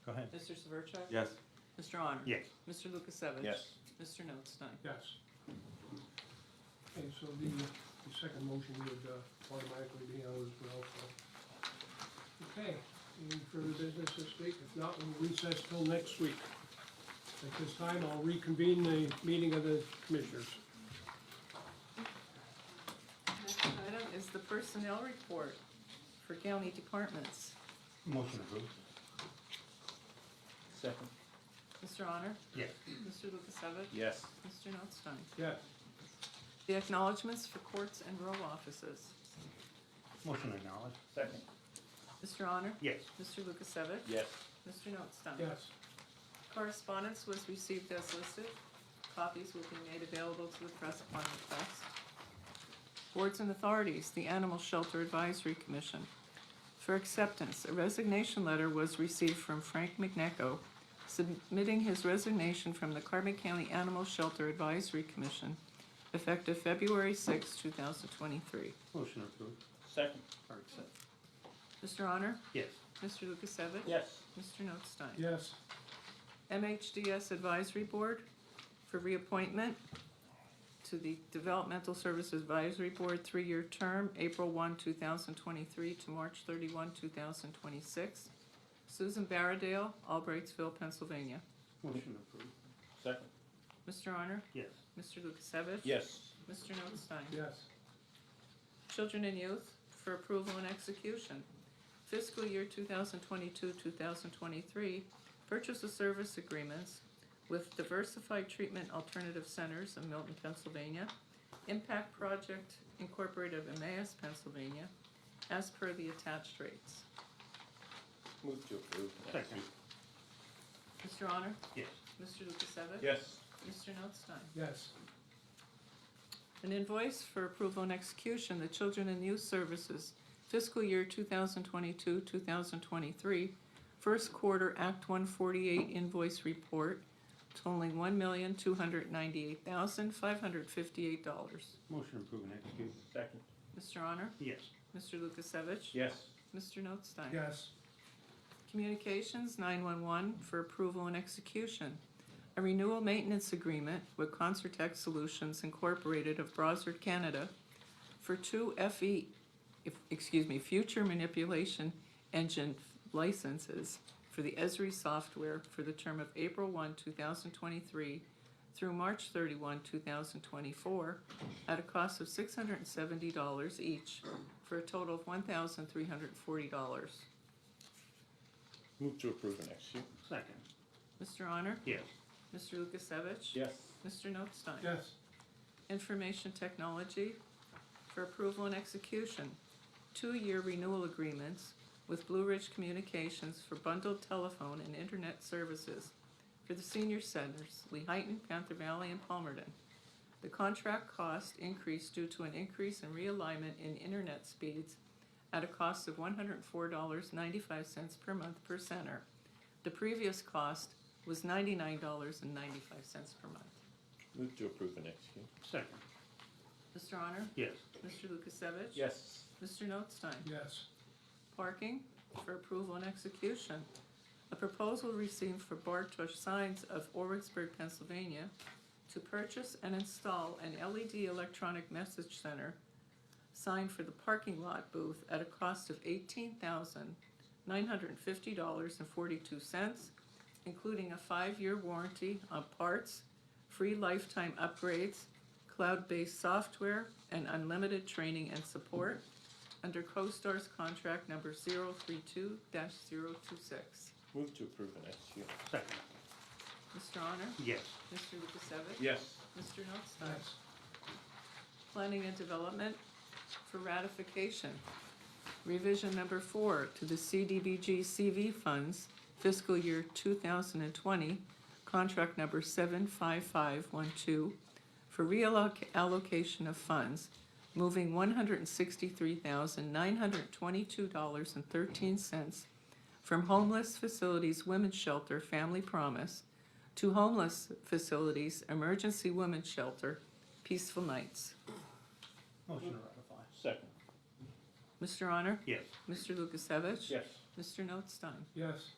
Speaker 2: Go ahead.
Speaker 3: Mr. Severcek?
Speaker 2: Yes.
Speaker 3: Mr. Honor?
Speaker 2: Yes.
Speaker 3: Mr. Lukasevich?
Speaker 4: Yes.
Speaker 3: Mr. Notstein?
Speaker 1: Yes. Okay, so the second motion would automatically be on as well, so. Okay, any further business this week? If not, we'll recess till next week. At this time, I'll reconvene the meeting of the commissioners.
Speaker 3: Next item the personnel report for county departments.
Speaker 7: Motion approved.
Speaker 4: Second.
Speaker 3: Mr. Honor?
Speaker 7: Yes.
Speaker 3: Mr. Lukasevich?
Speaker 4: Yes.
Speaker 3: Mr. Notstein?
Speaker 1: Yes.
Speaker 3: The acknowledgements for courts and row offices.
Speaker 7: Motion acknowledged.
Speaker 4: Second.
Speaker 3: Mr. Honor?
Speaker 2: Yes.
Speaker 3: Mr. Lukasevich?
Speaker 4: Yes.
Speaker 3: Mr. Notstein?
Speaker 1: Yes.
Speaker 3: Correspondence was received as listed. Copies will be made available to the press upon request. Boards and authorities, the Animal Shelter Advisory Commission. For acceptance, a resignation letter was received from Frank McNecho, submitting his resignation from the Carbon County Animal Shelter Advisory Commission, effective February 6, 2023.
Speaker 7: Motion approved.
Speaker 4: Second.
Speaker 7: Or accept.
Speaker 3: Mr. Honor?
Speaker 2: Yes.
Speaker 3: Mr. Lukasevich?
Speaker 4: Yes.
Speaker 3: Mr. Notstein?
Speaker 1: Yes.
Speaker 3: MHDS Advisory Board for reappointment to the Developmental Services Advisory Board, 3-year term, April 1, 2023 to March 31, 2026. Susan Barradale, Albrightsville, Pennsylvania.
Speaker 7: Motion approved.
Speaker 4: Second.
Speaker 3: Mr. Honor?
Speaker 2: Yes.
Speaker 3: Mr. Lukasevich?
Speaker 4: Yes.
Speaker 3: Mr. Notstein?
Speaker 1: Yes.
Speaker 3: Children and Youth for approval and execution. Fiscal year 2022-2023, purchase of service agreements with Diversified Treatment Alternative Centers of Milton, Pennsylvania, Impact Project Incorporated of Emmaus, Pennsylvania, as per the attached rates.
Speaker 4: Move to approve.
Speaker 2: Second.
Speaker 3: Mr. Honor?
Speaker 2: Yes.
Speaker 3: Mr. Lukasevich?
Speaker 4: Yes.
Speaker 3: Mr. Notstein?
Speaker 1: Yes.
Speaker 3: An invoice for approval and execution, the Children and Youth Services, fiscal year 2022-2023, first quarter Act 148 invoice report totaling $1,298,558.
Speaker 7: Motion approved and executed.
Speaker 4: Second.
Speaker 3: Mr. Honor?
Speaker 2: Yes.
Speaker 3: Mr. Lukasevich?
Speaker 4: Yes.
Speaker 3: Mr. Notstein?
Speaker 1: Yes.
Speaker 3: Communications 911 for approval and execution. A renewal maintenance agreement with Concertec Solutions Incorporated of Brossard, Canada for two future manipulation engine licenses for the Esri software for the term of April 1, 2023 through March 31, 2024 at a cost of $670 each for a total of $1,340.
Speaker 4: Move to approve and execute.
Speaker 2: Second.
Speaker 3: Mr. Honor?
Speaker 2: Yes.
Speaker 3: Mr. Lukasevich?
Speaker 4: Yes.
Speaker 3: Mr. Notstein?
Speaker 1: Yes.
Speaker 3: Information Technology for approval and execution. 2-year renewal agreements with Blue Ridge Communications for bundled telephone and internet services for the senior centers, Lehighton, Panther Valley, and Palmerton. The contract cost increased due to an increase in realignment in internet speeds at a cost of $104.95 per month per center. The previous cost was $99.95 per month.
Speaker 4: Move to approve and execute.
Speaker 2: Second.
Speaker 3: Mr. Honor?
Speaker 2: Yes.
Speaker 3: Mr. Lukasevich?
Speaker 4: Yes.
Speaker 3: Mr. Notstein?
Speaker 1: Yes.
Speaker 3: Parking for approval and execution. A proposal received for Bartosh Signs of Origsburg, Pennsylvania to purchase and install an LED electronic message center sign for the parking lot booth at a cost of $18,950.42, including a 5-year warranty on parts, free lifetime upgrades, cloud-based software, and unlimited training and support under CoStar's contract number 032-026.
Speaker 4: Move to approve and execute.
Speaker 2: Second.
Speaker 3: Mr. Honor?
Speaker 2: Yes.
Speaker 3: Mr. Lukasevich?
Speaker 4: Yes.
Speaker 3: Mr. Notstein?
Speaker 1: Yes.
Speaker 3: Planning and Development for ratification. Revision number 4 to the CDBG CV funds, fiscal year 2020, contract number 75512, for reallocation of funds, moving $163,922.13 from Homeless Facilities Women's Shelter Family Promise to Homeless Facilities Emergency Women's Shelter Peaceful Nights.
Speaker 7: Motion to ratify.
Speaker 4: Second.
Speaker 3: Mr. Honor?
Speaker 2: Yes.
Speaker 3: Mr. Lukasevich?
Speaker 4: Yes.
Speaker 3: Mr. Notstein?
Speaker 1: Yes.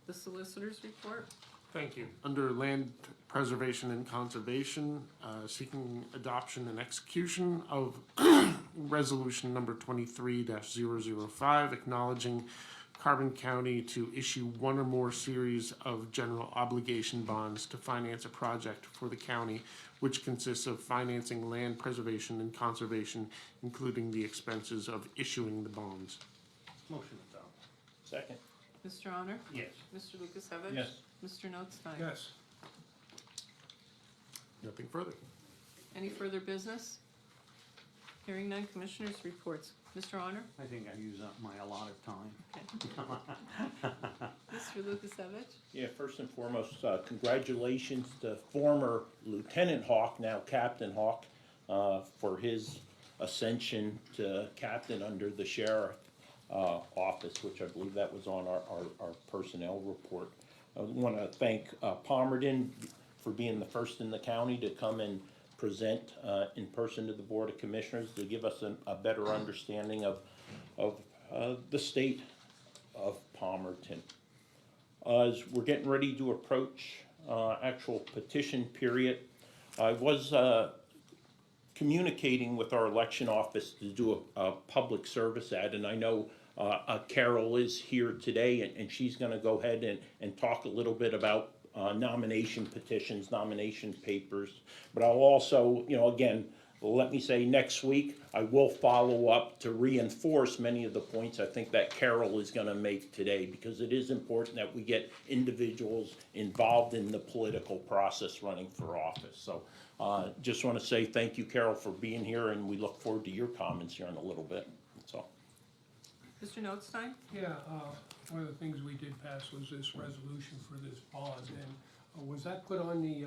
Speaker 3: The Solicitor's Report?
Speaker 8: Thank you. Under Land Preservation and Conservation, seeking adoption and execution of resolution number 23-005, acknowledging Carbon County to issue one or more series of general obligation bonds to finance a project for the county, which consists of financing land preservation and conservation, including the expenses of issuing the bonds.
Speaker 7: Motion adopted.
Speaker 4: Second.
Speaker 3: Mr. Honor?
Speaker 2: Yes.
Speaker 3: Mr. Lukasevich?
Speaker 7: Yes.
Speaker 3: Mr. Notstein?
Speaker 1: Yes.
Speaker 8: Nothing further.
Speaker 3: Any further business? Hearing none, Commissioners' reports. Mr. Honor?
Speaker 7: I think I used up my allotted time.
Speaker 3: Mr. Lukasevich?
Speaker 4: Yeah, first and foremost, congratulations to former Lieutenant Hawk, now Captain Hawk, for his ascension to captain under the sheriff office, which I believe that was on our personnel report. I want to thank Palmerton for being the first in the county to come and present in person to the Board of Commissioners to give us a better understanding of the state of Palmerton. As we're getting ready to approach actual petition period, I was communicating with our election office to do a public service ad, and I know Carol is here today, and she's going to go ahead and talk a little bit about nomination petitions, nomination papers. But I'll also, again, let me say next week, I will follow up to reinforce many of the points I think that Carol is going to make today, because it is important that we get individuals involved in the political process running for office. So just want to say thank you, Carol, for being here, and we look forward to your comments here in a little bit. That's all.
Speaker 3: Mr. Notstein?
Speaker 1: Yeah, one of the things we did pass was this resolution for this bond, and was that put on the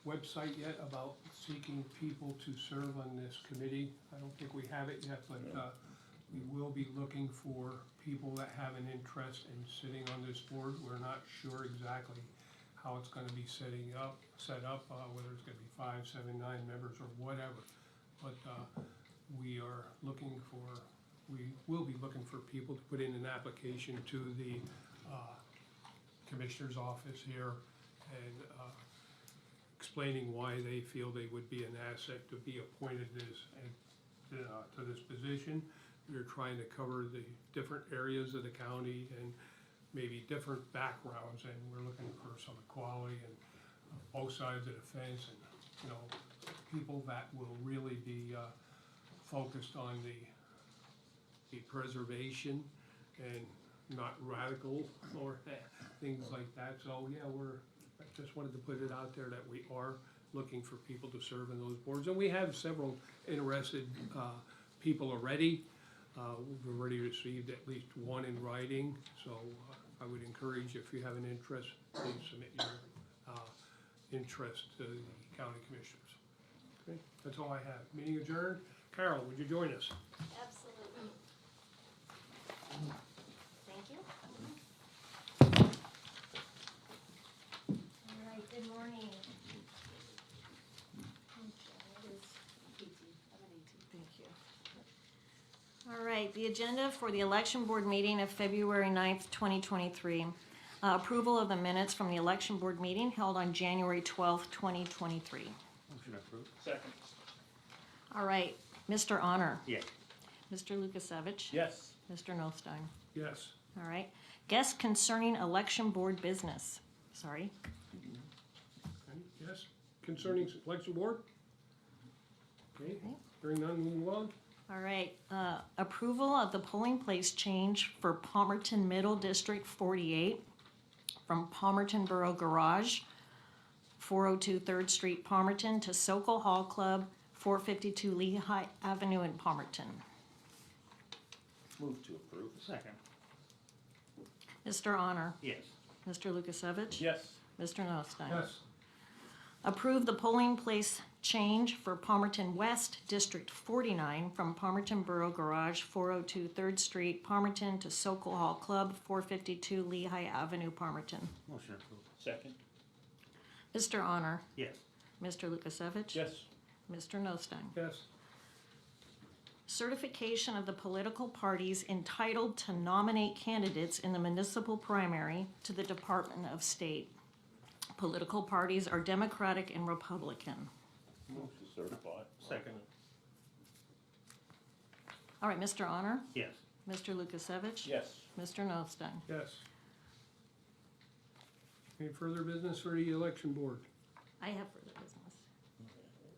Speaker 1: website yet about seeking people to serve on this committee? I don't think we have it yet, but we will be looking for people that have an interest in sitting on this board. We're not sure exactly how it's gonna be set up, whether it's gonna be 5, 7, 9 members or whatever. But we will be looking for people to put in an application to the commissioner's office here and explaining why they feel they would be an asset to be appointed to this position. We're trying to cover the different areas of the county and maybe different backgrounds, and we're looking for some equality and both sides of the fence, and people that will really be focused on the preservation and not radical or things like that. So yeah, I just wanted to put it out there that we are looking for people to serve in those boards, and we have several interested people already. We've already received at least one in writing, so I would encourage, if you have an interest, please submit your interest to the county commissioners. Okay, that's all I have. Meeting adjourned. Carol, would you join us?
Speaker 10: Absolutely. Thank you. All right, good morning.
Speaker 3: Thank you.
Speaker 10: All right, the agenda for the election board meeting of February 9th, 2023. Approval of the minutes from the election board meeting held on January 12th, 2023.
Speaker 7: Motion approved.
Speaker 4: Second.
Speaker 10: All right, Mr. Honor,
Speaker 7: Yes.
Speaker 10: Mr. Lukasevich,
Speaker 4: Yes.
Speaker 10: Mr. Notstein.
Speaker 1: Yes.
Speaker 10: All right, guests concerning election board business. Sorry.
Speaker 1: Okay, yes, concerning election board? Okay, hearing none, we move on.
Speaker 10: All right, approval of the polling place change for Palmerton Middle District 48 from Palmerton Borough Garage, 402 3rd Street, Palmerton, to Sokol Hall Club, 452 Lehigh Avenue in Palmerton.
Speaker 4: Move to approve.
Speaker 7: Second.
Speaker 10: Mr. Honor,
Speaker 7: Yes.
Speaker 10: Mr. Lukasevich,
Speaker 4: Yes.
Speaker 10: Mr. Notstein.
Speaker 1: Yes.
Speaker 10: Approve the polling place change for Palmerton West District 49 from Palmerton Borough Garage, 402 3rd Street, Palmerton, to Sokol Hall Club, 452 Lehigh Avenue, Palmerton.
Speaker 7: Motion approved.
Speaker 4: Second.
Speaker 10: Mr. Honor,
Speaker 7: Yes.
Speaker 10: Mr. Lukasevich,
Speaker 4: Yes.
Speaker 10: Mr. Notstein.
Speaker 1: Yes.
Speaker 10: Certification of the political parties entitled to nominate candidates in the municipal primary to the Department of State. Political parties are Democratic and Republican.
Speaker 4: Move to certify.
Speaker 7: Second.
Speaker 10: All right, Mr. Honor,
Speaker 7: Yes.
Speaker 10: Mr. Lukasevich?
Speaker 4: Yes.
Speaker 10: Mr. Notstein?
Speaker 1: Yes. Any further business for the election board?
Speaker 10: I have further business.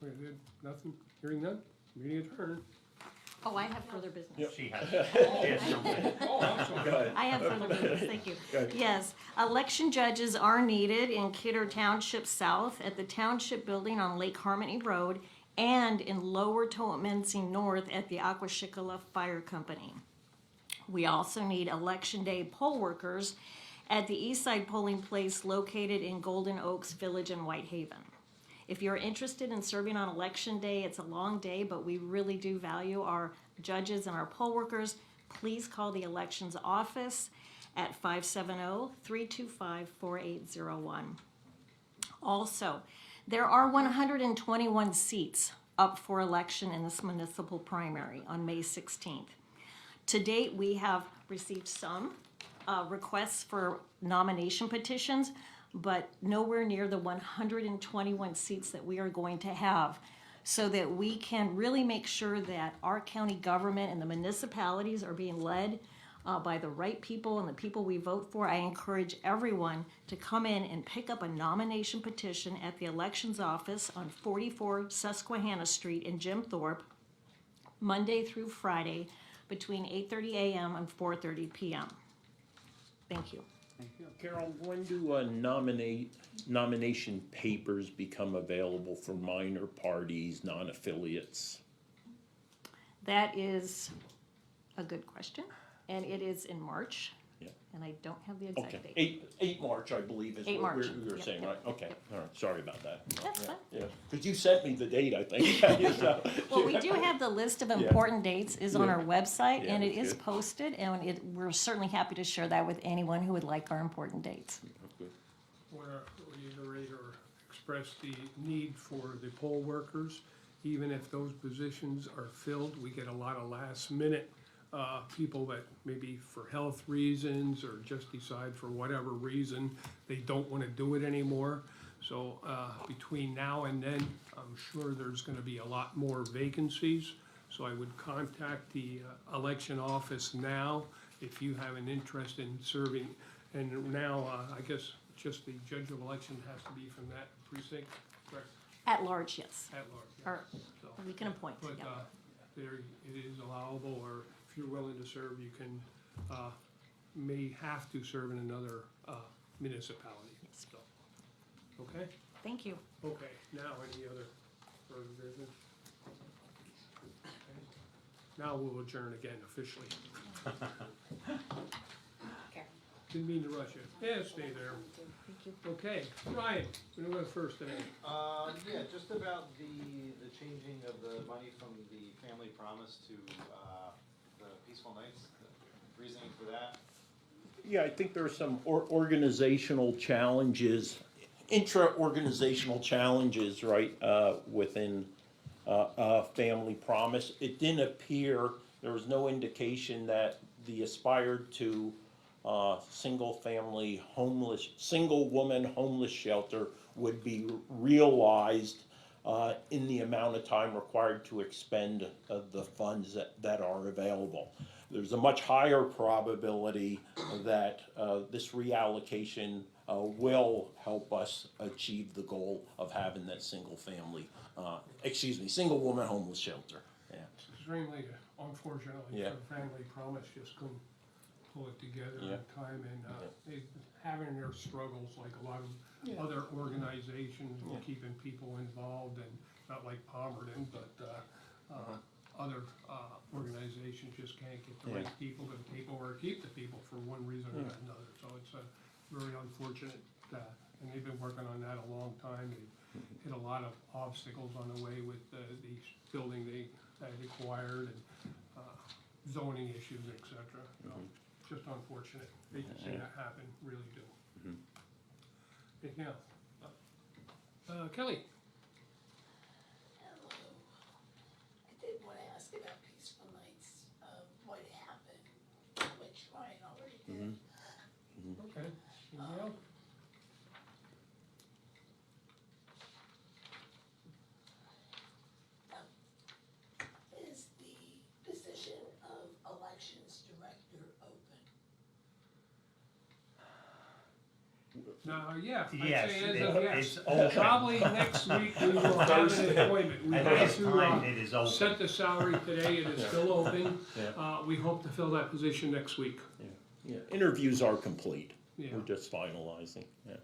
Speaker 1: Very good. Nothing? Hearing none? Meeting adjourned.
Speaker 10: Oh, I have further business.
Speaker 2: She has, she has something.
Speaker 1: Oh, I'm sorry.
Speaker 4: Go ahead.
Speaker 10: I have further business, thank you.
Speaker 4: Go ahead.
Speaker 10: Yes, election judges are needed in Kidder Township South at the Township Building on Lake Harmony Road and in Lower Toamency North at the Aquashikala Fire Company. We also need election day poll workers at the East Side polling place located in Golden Oaks Village in Whitehaven. If you're interested in serving on election day, it's a long day, but we really do value our judges and our poll workers. Please call the elections office at 570-325-4801. Also, there are 121 seats up for election in this municipal primary on May 16th. To date, we have received some requests for nomination petitions, but nowhere near the 121 seats that we are going to have, so that we can really make sure that our county government and the municipalities are being led by the right people and the people we vote for. I encourage everyone to come in and pick up a nomination petition at the elections office on 44 Susquehanna Street in Jim Thorpe, Monday through Friday, between 8:30 a.m. and 4:30 p.m. Thank you.
Speaker 4: Carol, when do nomination papers become available for minor parties, non-affiliates?
Speaker 10: That is a good question, and it is in March.
Speaker 4: Yeah.
Speaker 10: And I don't have the exact
Speaker 4: Okay,
Speaker 10: date.
Speaker 4: 8 March, I believe, is
Speaker 10: 8
Speaker 4: what
Speaker 10: March.
Speaker 4: we were
Speaker 10: Yep,
Speaker 4: saying,
Speaker 10: yep,
Speaker 4: right? Okay,
Speaker 10: yep.
Speaker 4: all right, sorry about that.
Speaker 10: That's fine.
Speaker 4: Yeah, because you sent me the date, I think. So-
Speaker 10: Well, we do have the list of
Speaker 4: Yeah.
Speaker 10: important dates is on
Speaker 4: Yeah.
Speaker 10: our website,
Speaker 4: Yeah,
Speaker 10: and it
Speaker 4: that's
Speaker 10: is
Speaker 4: good.
Speaker 10: posted, and we're certainly happy to share that with anyone who would like our important dates.
Speaker 4: Okay.
Speaker 1: I want to reiterate or express the need for the poll workers. Even if those positions are filled, we get a lot of last minute people that maybe for health reasons or just decide for whatever reason they don't want to do it anymore. So between now and then, I'm sure there's going to be a lot more vacancies. So I would contact the election office now if you have an interest in serving. And now, I guess just the judge of election has to be from that precinct, correct?
Speaker 10: At large, yes.
Speaker 1: At large. yes.
Speaker 10: Or
Speaker 1: So,
Speaker 10: we can appoint,
Speaker 1: but
Speaker 10: yeah.
Speaker 1: there, it is allowable, or if you're willing to serve, you can, may have to serve in another municipality. So, okay?
Speaker 10: Thank you.
Speaker 1: Okay, now any other further business? Okay. Now we'll adjourn again officially. Didn't mean to rush you. Yeah, stay there.
Speaker 10: Thank you.
Speaker 1: Okay, Ryan, we're going first today.
Speaker 11: Yeah, just about the changing of the money from the family promise to, the Peaceful Nights, the reasoning for that.
Speaker 4: Yeah, I think there are some organizational challenges, intra-organizational challenges, right, within Family Promise. It didn't appear, there was no indication that the aspired to single woman homeless shelter would be realized in the amount of time required to expend the funds that are available. There's a much higher probability that this reallocation will help us achieve the goal of having that single woman homeless shelter. Yeah.
Speaker 1: Extremely unfortunately,
Speaker 4: Yeah.
Speaker 1: the Family Promise just couldn't pull it together
Speaker 4: Yeah.
Speaker 1: in time, and they having their struggles like a lot of other organizations with keeping people involved, and not like Palmerton, but other organizations just can't get the right people to the table or keep the people for one reason or another. So it's very unfortunate, and they've been working on that a long time. They've hit a lot of obstacles on the way with the building they acquired, and zoning issues, et cetera. So, just unfortunate. Hate to see that happen, really do. Anything else? Kelly?
Speaker 12: Hello. I did want to ask about Peaceful Nights, what happened, which Ryan already did.
Speaker 1: Okay. Anything else?
Speaker 12: Is the position of elections director
Speaker 1: Now, yeah, I'd
Speaker 2: Yes,
Speaker 1: say as of
Speaker 2: it's
Speaker 1: yes.
Speaker 2: open.
Speaker 1: Probably next week we will have an appointment. We
Speaker 2: At
Speaker 1: had
Speaker 2: this
Speaker 1: to,
Speaker 2: time, it is open.
Speaker 1: set the salary today, it is still open.
Speaker 4: Yeah.
Speaker 1: We hope to fill that position next week.
Speaker 4: Yeah, interviews are complete.
Speaker 1: Yeah.
Speaker 4: We're just finalizing, yeah.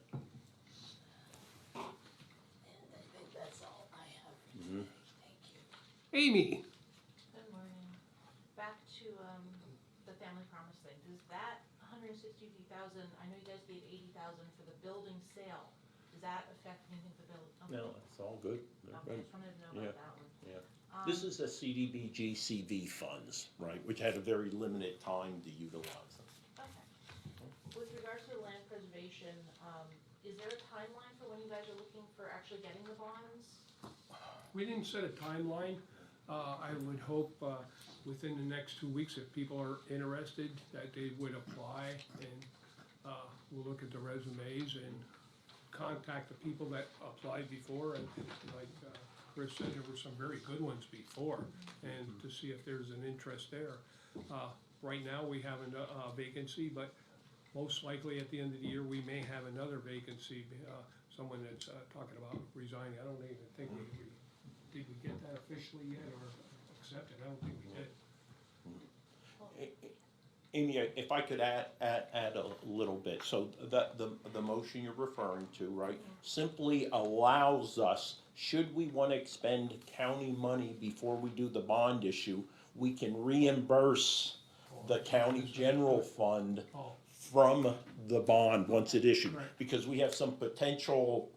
Speaker 12: And I think that's all I have for
Speaker 4: Mhm.
Speaker 12: today. Thank you.
Speaker 1: Amy,
Speaker 13: Good morning. Back to, the family promise thing. Does that 163,000, I know you guys gave 80,000 for the building sale. Does that affect anything for the building?
Speaker 4: No, it's all good. They're
Speaker 13: Okay, I
Speaker 4: good.
Speaker 13: just wanted to know
Speaker 4: Yeah.
Speaker 13: about that one.
Speaker 4: Yeah. This is a CDBG CV funds, right, which had a very limited time to utilize them.
Speaker 13: Okay. With regards to the land preservation, is there a timeline for when you guys are looking for actually getting the bonds?
Speaker 1: we didn't set a timeline. I would hope, within the next 2 weeks, if people are interested, that they would apply and, we'll look at the resumes and contact the people that applied before, and like, Chris said, there were some very good ones before, and to see if there's an interest there. Right now, we have a vacancy, but most likely at the end of the year, we may have another vacancy, someone that's, talking about resigning. I don't even think did we get that officially yet or accepted? I don't think we did.
Speaker 4: Amy, if I could add a little bit, so the motion you're referring to, right, simply allows us, should we wanna expend county money before we do the bond issue, we can reimburse the county general fund
Speaker 1: Oh,
Speaker 4: from the bond once it issued.
Speaker 1: Right.
Speaker 4: Because we have some potential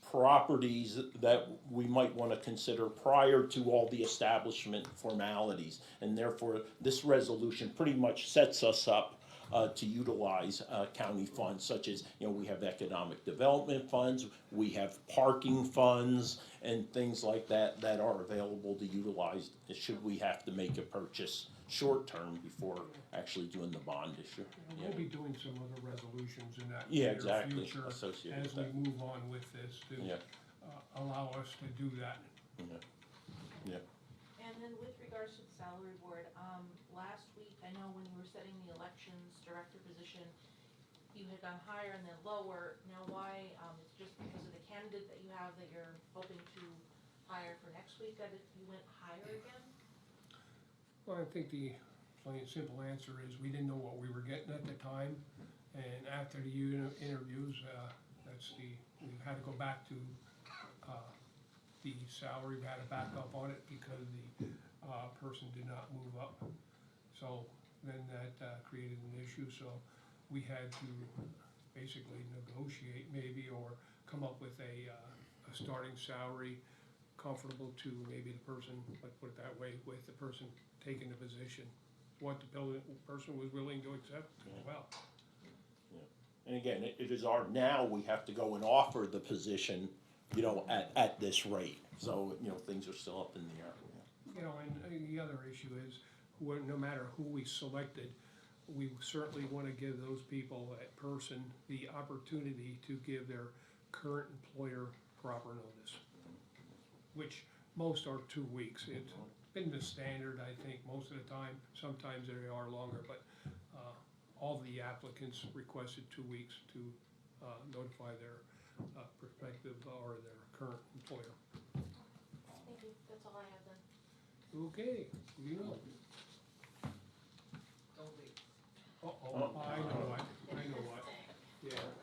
Speaker 4: properties that we might wanna consider prior to all the establishment formalities. And therefore, this resolution pretty much sets us up to utilize county funds, such as, we have economic development funds, we have parking funds, and things like that that are available to utilize should we have to make a purchase short-term before actually doing the bond issue.
Speaker 1: We'll be doing some other resolutions in that
Speaker 4: Yeah,
Speaker 1: near
Speaker 4: exactly,
Speaker 1: future
Speaker 4: associated
Speaker 1: as
Speaker 4: with
Speaker 1: we
Speaker 4: that.
Speaker 1: move on with this to
Speaker 4: Yeah.
Speaker 1: Allow us to do that.
Speaker 4: Yeah.
Speaker 13: And then with regards to the salary board, last week, I know when you were setting the elections director position, you had gone higher and then lower. Now why, it's just because of the candidate that you have that you're hoping to hire for next week, that if you went higher again?
Speaker 1: Well, I think the plain and simple answer is we didn't know what we were getting at the time. And after the interviews, we had to go back to, the salary, we had to back up on it because the, person did not move up. So then that, created an issue, so we had to basically negotiate maybe, or come up with a starting salary comfortable to maybe the person, let's put it that way, with the person taking the position, what the person was willing to accept as well.
Speaker 4: And again, it is now we have to go and offer the position, at this rate. So, things are still up in the air.
Speaker 1: And the other issue is, no matter who we selected, we certainly want to give those people, that person, the opportunity to give their current employer proper notice, which most are 2 weeks. It's been the standard, I think, most of the time. Sometimes they are longer, but all the applicants requested 2 weeks to notify their prospective or their current employer.
Speaker 13: Thank you, that's all I have then.
Speaker 1: Okay, you know.
Speaker 12: Don't leave.
Speaker 1: Uh-oh, I know what, yeah.